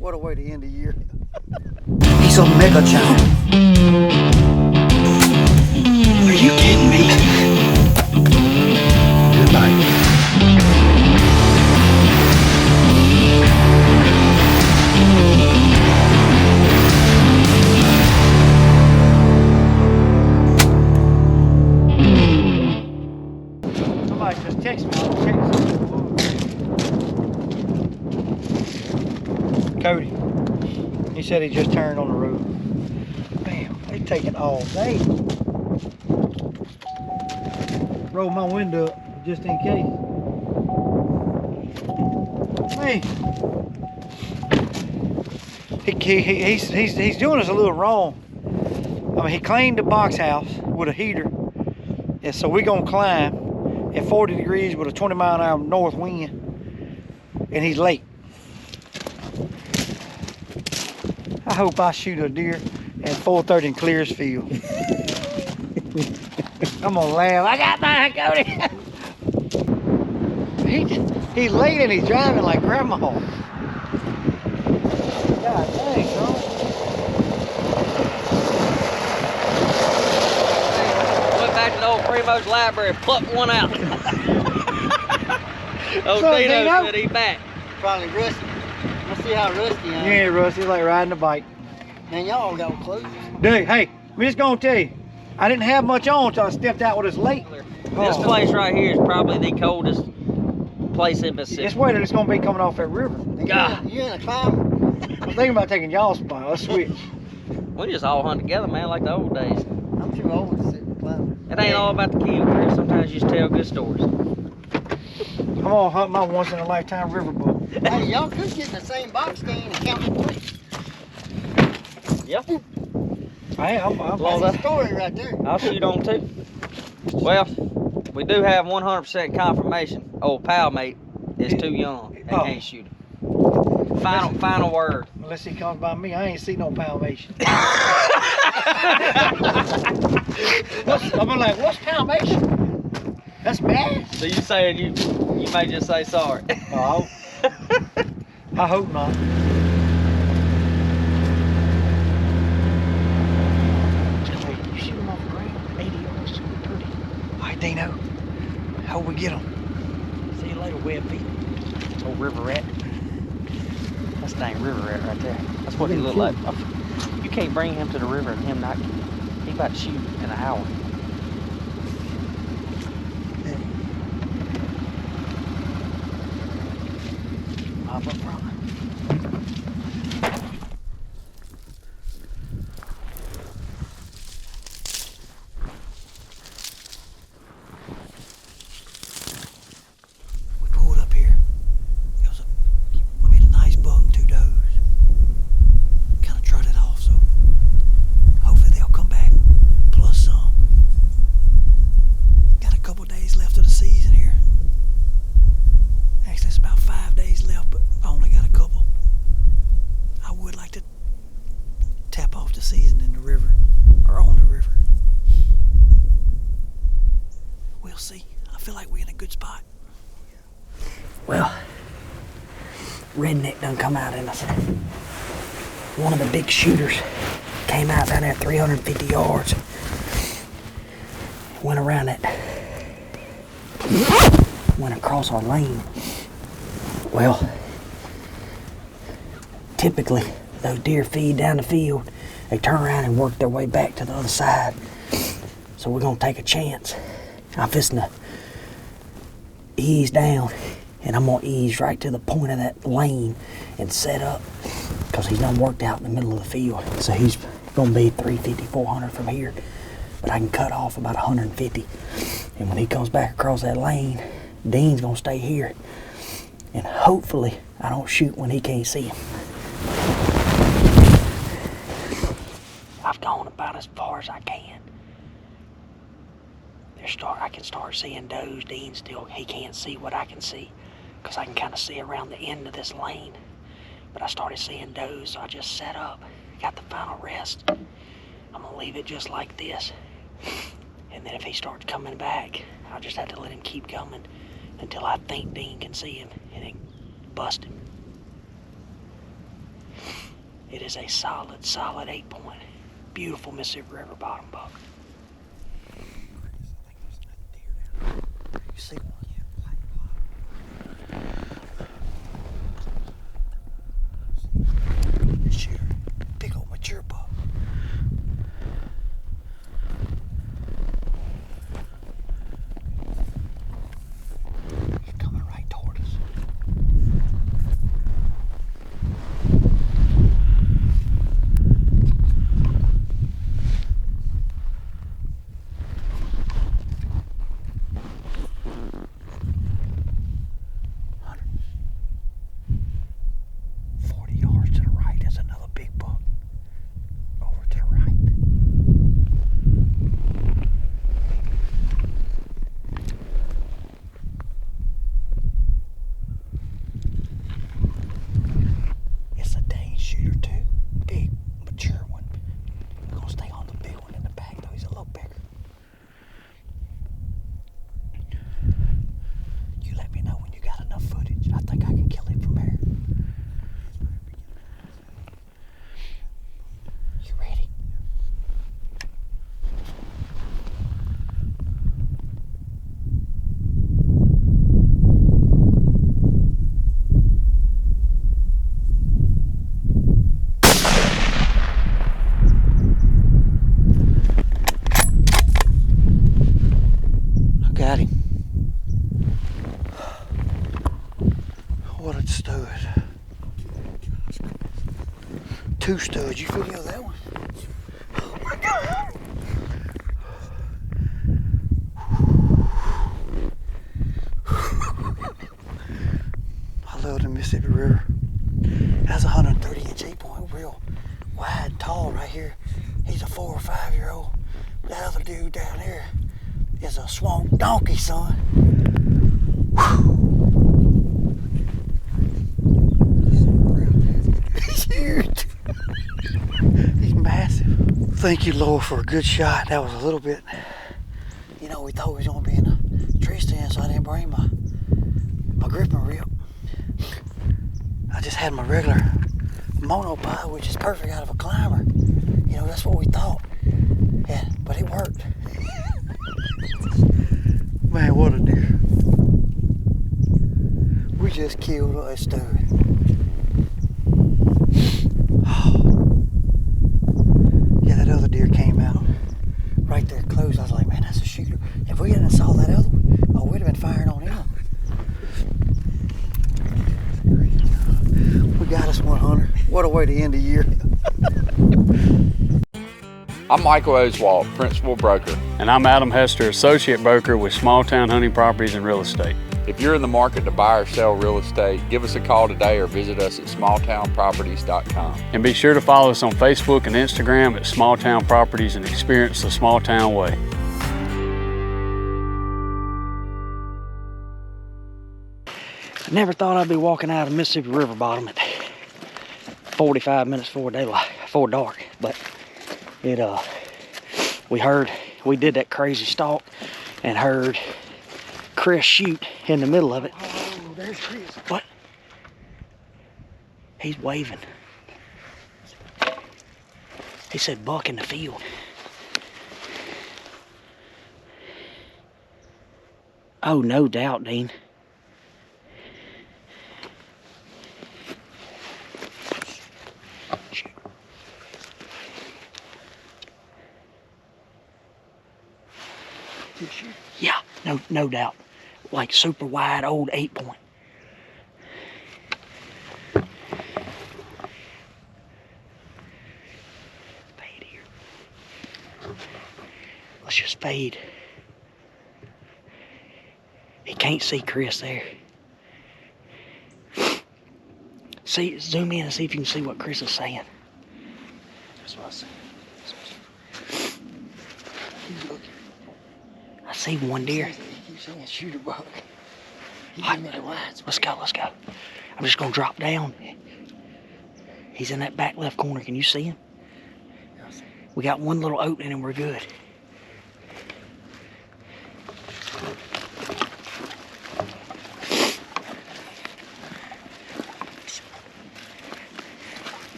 What a way to end the year. He's a mega giant. Are you kidding me? Good night. Somebody just text me. I'll check something. Cody. He said he just turned on the road. Damn, they taking all day. Roll my window up just in case. Hey, he's doing us a little wrong. I mean, he cleaned the box house with a heater, and so we're gonna climb at 40 degrees with a 20-mile-an-hour north wind, and he's late. I hope I shoot a deer at 4:30 in Clearsfield. I'm gonna laugh. I got mine, Cody. He's late and he's driving like grandma. God dang, bro. Went back to the old Primo's library, plucked one out. Old Dino said he's back. Probably rusty. Let's see how rusty I am. You ain't rusty, like riding a bike. Man, y'all got clothes. Dude, hey, I'm just gonna tell you, I didn't have much on until I stepped out with this late. This place right here is probably the coldest place in Mississippi. It's weird that it's gonna be coming off that river. God. You in a climber? I'm thinking about taking y'all's spot. Let's switch. We just all hunt together, man, like the old days. I'm too old to sit and climb. It ain't all about the kill, Chris. Sometimes you just tell good stories. I'm gonna hunt my once-in-a-lifetime riverboat. Hey, y'all could get in the same box stand and count the points. Yeah. Hey, That's a story right there. I'll shoot on too. Well, we do have 100% confirmation. Old pal mate is too young and can't shoot him. Final word. Unless he comes by me, I ain't see no palmation. I'm like, what's palmation? That's bad. So you saying you may just say sorry? Oh, I hope not. You shoot him off the ground, 80 yards, super pretty. All right, Dino, hope we get him. See you later, web feet. Old river rat. That's dang river rat right there. That's what he look like. You can't bring him to the river and him not kill him. He about to shoot in an hour. Up front. We pulled up here. It was a nice buck and two does. Kind of trotted off, so hopefully they'll come back plus some. Got a couple days left of the season here. Actually, it's about 5 days left, but I only got a couple. I would like to tap off the season in the river, or on the river. We'll see. I feel like we're in a good spot. Well, redneck done come out in us. One of the big shooters came out down there 350 yards. Went around it. Went across our lane. Well, typically those deer feed down the field. They turn around and work their way back to the other side. So we're gonna take a chance. I'm fixing to ease down, and I'm gonna ease right to the point of that lane and set up, because he's done worked out in the middle of the field. So he's gonna be 350, 400 from here, but I can cut off about 150. And when he comes back across that lane, Dean's gonna stay here, and hopefully I don't shoot when he can't see him. I've gone about as far as I can. I can start seeing does. Dean still, he can't see what I can see, because I can kind of see around the end of this lane. But I started seeing does, so I just set up, got the final rest. I'm gonna leave it just like this. And then if he starts coming back, I'll just have to let him keep coming until I think Dean can see him, and then bust him. It is a solid, solid 8-point. Beautiful Mississippi River bottom buck. You see one? Shoot, big old mature buck. He's coming right toward us. Got him. What a stud. 2 studs. You video that one? Oh my God. I love the Mississippi River. That's a 130-inch 8-point, real wide, tall right here. He's a 4 or 5-year-old. That other dude down here is a swamp donkey, son. He's huge. He's massive. Thank you, Lord, for a good shot. That was a little bit. You know, we thought we was gonna be in a tree stand, so I didn't bring my gripping reel. I just had my regular monopod, which is perfect out of a climber. You know, that's what we thought. Yeah, but it worked. Man, what a deer. We just killed a stud. Yeah, that other deer came out right there close. I was like, man, that's a shooter. If we hadn't saw that other one, oh, we'd have been firing on him. We got us one, Hunter. What a way to end the year. I'm Michael Oswald, Principal Broker. And I'm Adam Hester, Associate Broker with Small Town Hunting Properties and Real Estate. If you're in the market to buy or sell real estate, give us a call today or visit us at smalltownproperties.com. And be sure to follow us on Facebook and Instagram at Small Town Properties and experience the small town way. I never thought I'd be walking out of Mississippi River bottom at 45 minutes before dark, but we did that crazy stalk and heard Chris shoot in the middle of it. Oh, there's Chris. What? He's waving. He said buck in the field. Oh, no doubt, Dean. Yeah, no doubt. Like super wide, old 8-point. Fade here. Let's just fade. He can't see Chris there. See, zoom in and see if you can see what Chris is saying. That's what I see. He's looking. I see one deer. He keeps saying shoot a buck. Let's go. I'm just gonna drop down. He's in that back left corner. Can you see him? We got one little opening and we're good.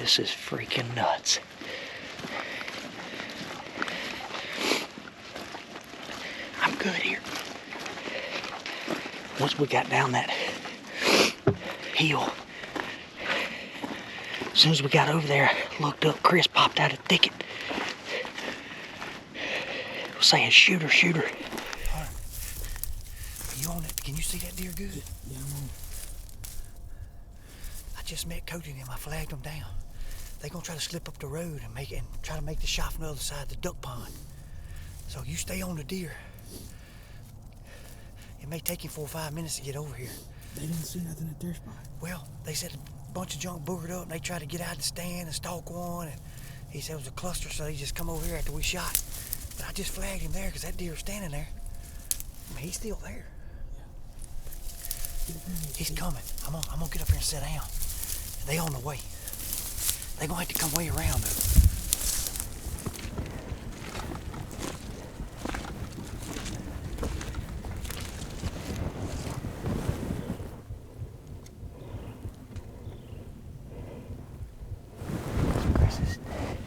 This is freaking nuts. I'm good here. Once we got down that hill, as soon as we got over there, I looked up, Chris popped out of the thicket. Was saying, shoot her, shoot her. All right. You on it? Can you see that deer good? Yeah, I'm on. I just met Cody and him. I flagged them down. They're gonna try to slip up the road and try to make the shot from the other side of the duck pond. So you stay on the deer. It may take him 4 or 5 minutes to get over here. They didn't see nothing at their spot. Well, they said a bunch of junk boogered up and they tried to get out of the stand and stalk one, and he said it was a cluster, so he just come over here after we shot. But I just flagged him there because that deer was standing there. I mean, he's still there. He's coming. I'm gonna get up here and sit down. They on the way. They gonna have to come way around though.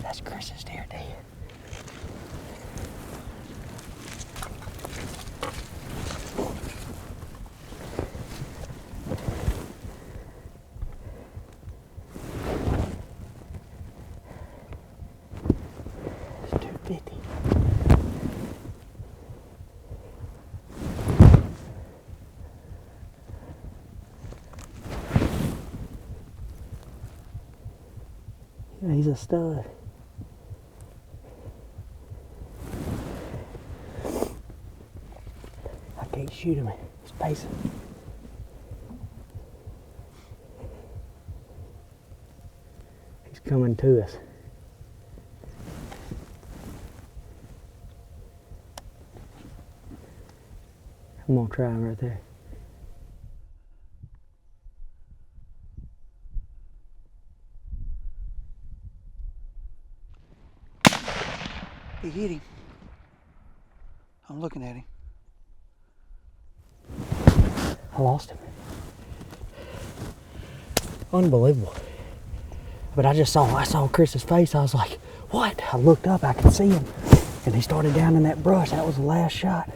That's Chris's deer dead. It's 250. Yeah, he's a stud. I can't shoot him. He's pacing. He's coming to us. I'm gonna try him right there. He hit him. I'm looking at him. I lost him. Unbelievable. But I saw Chris's face. I was like, what? I looked up, I could see him. And he started down in that brush. That was the last shot.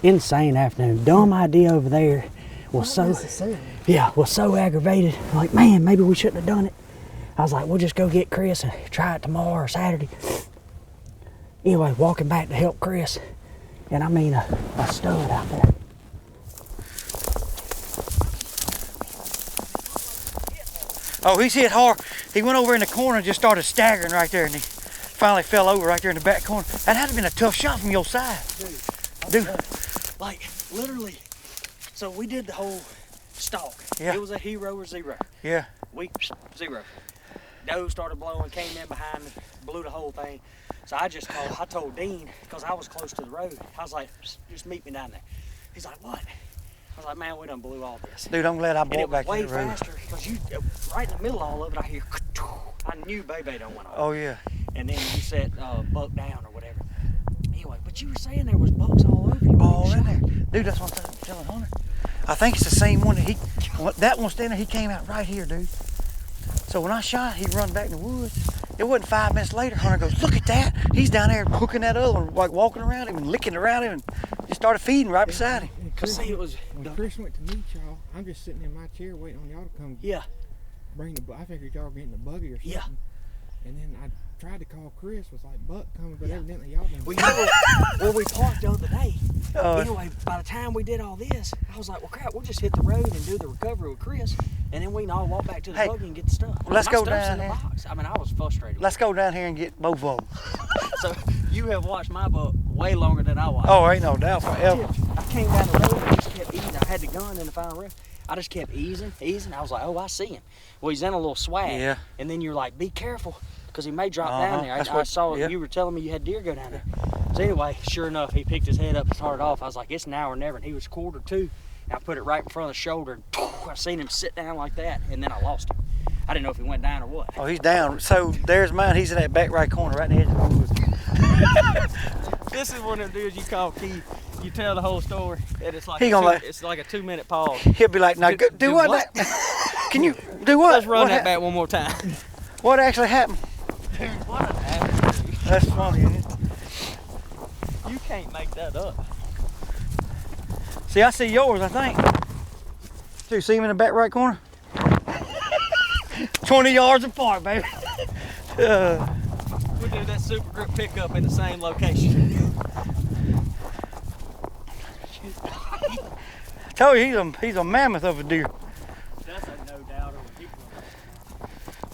Insane afternoon. Dumb idea over there. Was so aggravated. Like, man, maybe we shouldn't have done it. I was like, we'll just go get Chris and try it tomorrow or Saturday. Anyway, walking back to help Chris, and I mean a stud out there. Oh, he's hit hard. He went over in the corner and just started staggering right there, and he finally fell over right there in the back corner. That had to have been a tough shot from your side. Dude. Like, literally. So we did the whole stalk. Yeah. It was a hero or zero. Yeah. We, zero. Doe started blowing, came in behind me, blew the whole thing. So I told Dean, because I was close to the road, I was like, just meet me down there. He's like, what? I was like, man, we done blew all this. Dude, I'm glad I And bought it was back way to the road. faster, because you, right in the middle of all of it, I hear, I knew Bebe done went off. Oh, yeah. And then you said buck down or whatever. Anyway, but you were saying there was bucks all over you. All in there. Dude, that's what I'm telling Hunter. I think it's the same one that one standing there, he came out right here, dude. So when I shot, he run back in the woods. It wasn't 5 minutes later, Hunter goes, look at that. He's down there hooking that other one, like walking around him and licking around him, and just started feeding right beside him. Because see, it was... When Chris went to meet y'all, I'm just sitting in my chair waiting on y'all to come bring the... I figured y'all were getting the buggy or something. Yeah. And then I tried to call Chris, was like, Buck coming, but evidently y'all didn't. Well, we parked the other day. Anyway, by the time we did all this, I was like, well, crap, we'll just hit the road and do the recovery with Chris, and then we can all walk back to the buggy and get the stuff. Let's go stuff's down in the there. box. I mean, I was frustrated. Let's go down here and get both of them. So you have watched my buck way longer than I watched. Oh, ain't no doubt forever. I came down the road and I just kept easing. I had the gun in the final rest. I just kept easing. I was like, oh, I see him. Well, he's in a little swag. Yeah. And then you're like, be careful, because he may drop down there. I saw you were telling me you had deer go down there. So anyway, sure enough, he picked his head up and started off. I was like, it's now or never. And he was 1/4 and I put it right in front of the shoulder. And I seen him sit down like that, and then I lost him. I didn't know if he went down or what. Oh, he's down. So there's mine. He's in that back right corner, right in the edge of the woods. This is one of the dudes you call Keith. You tell the whole story. And it's like He gonna it's like a 2-minute pause. He'll be like, "Now do what? Can you do what? Let's run what that back one more time. What actually happened?" Dude, what an attitude. That's funny, isn't it? You can't make that up. See, I see yours, I think. Do you see him in the back right corner? 20 yards apart, baby. We do that super grip pickup in the same location. I told you, he's a mammoth of a deer. That's a no doubter.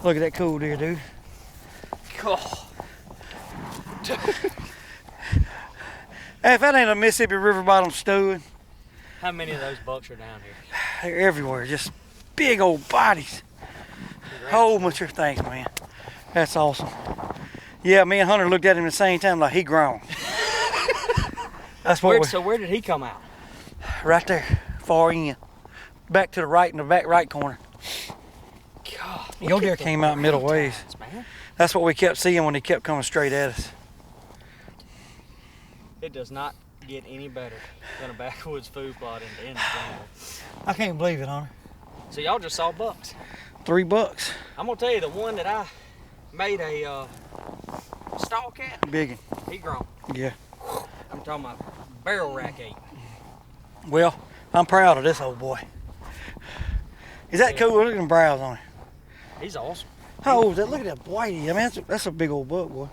Look at that cool deer, dude. Oh. Hey, if that ain't a Mississippi River bottom stewing, How many of those bucks are down here? they're everywhere. Just big old bodies. Whole bunch of things, man. That's awesome. Yeah, me and Hunter looked at him at the same time like he grown. That's what So where did he come out? right there, far in. Back to the right in the back right corner. God, Your deer came out middle ways. Man. That's what we kept seeing when he kept coming straight at us. It does not get any better than a backwoods food plot in the jungle. I can't believe it, Hunter. So y'all just saw bucks. $3. I'm gonna tell you, the one that I made a stalk at, Big one. he grown. Yeah. I'm talking about barrel rack 8. Well, I'm proud of this old boy. Is that cool? Look at them brows on him. He's awesome. How old is that? Look at that whitey. I mean, that's a big old buck, boy.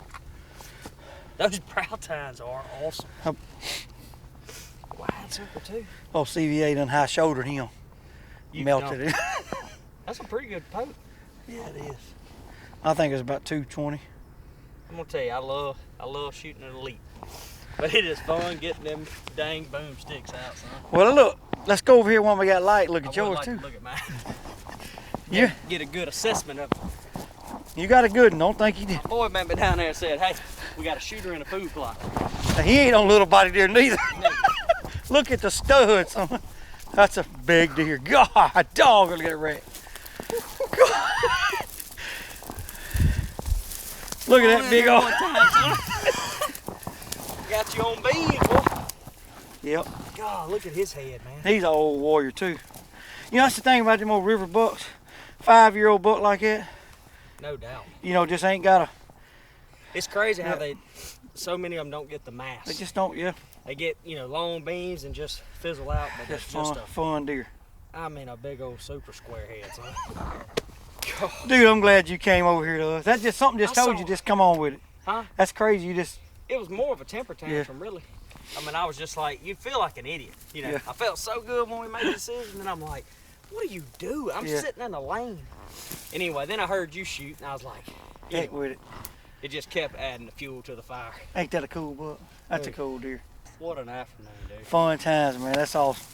Those brow tines are awesome. How- Wide circle too. Oh, CVA done high shouldered him. You Melted don't. it. That's a pretty good poke. Yeah, it is. I think it's about 220. I'm gonna tell you, I love shooting at elite. But it is fun getting them dang boomsticks out, son. Well, look, let's go over here when we got light. Look I at would yours like too. to look at mine. Yeah. Get a good assessment of it. You got a good one. Don't think you did. My boy met me down there and said, hey, we got a shooter in a food plot. Now, he ain't on little body deer neither. Look at the studs. Son. That's a big deer. God, dog, look at that rat. Look at that big old. Got you on beam, boy. Yep. God, look at his head, man. He's an old warrior too. You know, that's the thing about them old river bucks. 5-year-old buck like that, No doubt. you know, just ain't got a. It's crazy how so many of them don't get the mass. They just don't. Yeah. They get, long beams and just fizzle out, but Just that's fun, fun deer. I mean, a big old super square head, son. Dude, I'm glad you came over here to us. That just something just I told saw- you just come on with it. Huh? That's crazy. You just. It was more of a temper tantrum, really. I mean, I was just like, you feel like an idiot. Yeah. I felt so good when we made the decision, and I'm like, what do you do? I'm sitting in the lane. Anyway, then I heard you shoot, and I was like, Heck with it. it just kept adding the fuel to the fire. Ain't that a cool buck? That's a cool deer. What an afternoon, dude. Fun times, man. That's awesome.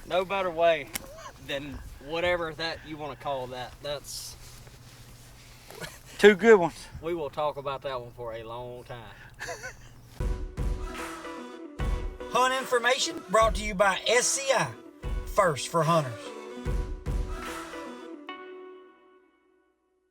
No better way than whatever that you want to call that. That's, 2 good ones. we will talk about that one for a long time. Hunt information brought to you by SCI, First for Hunters.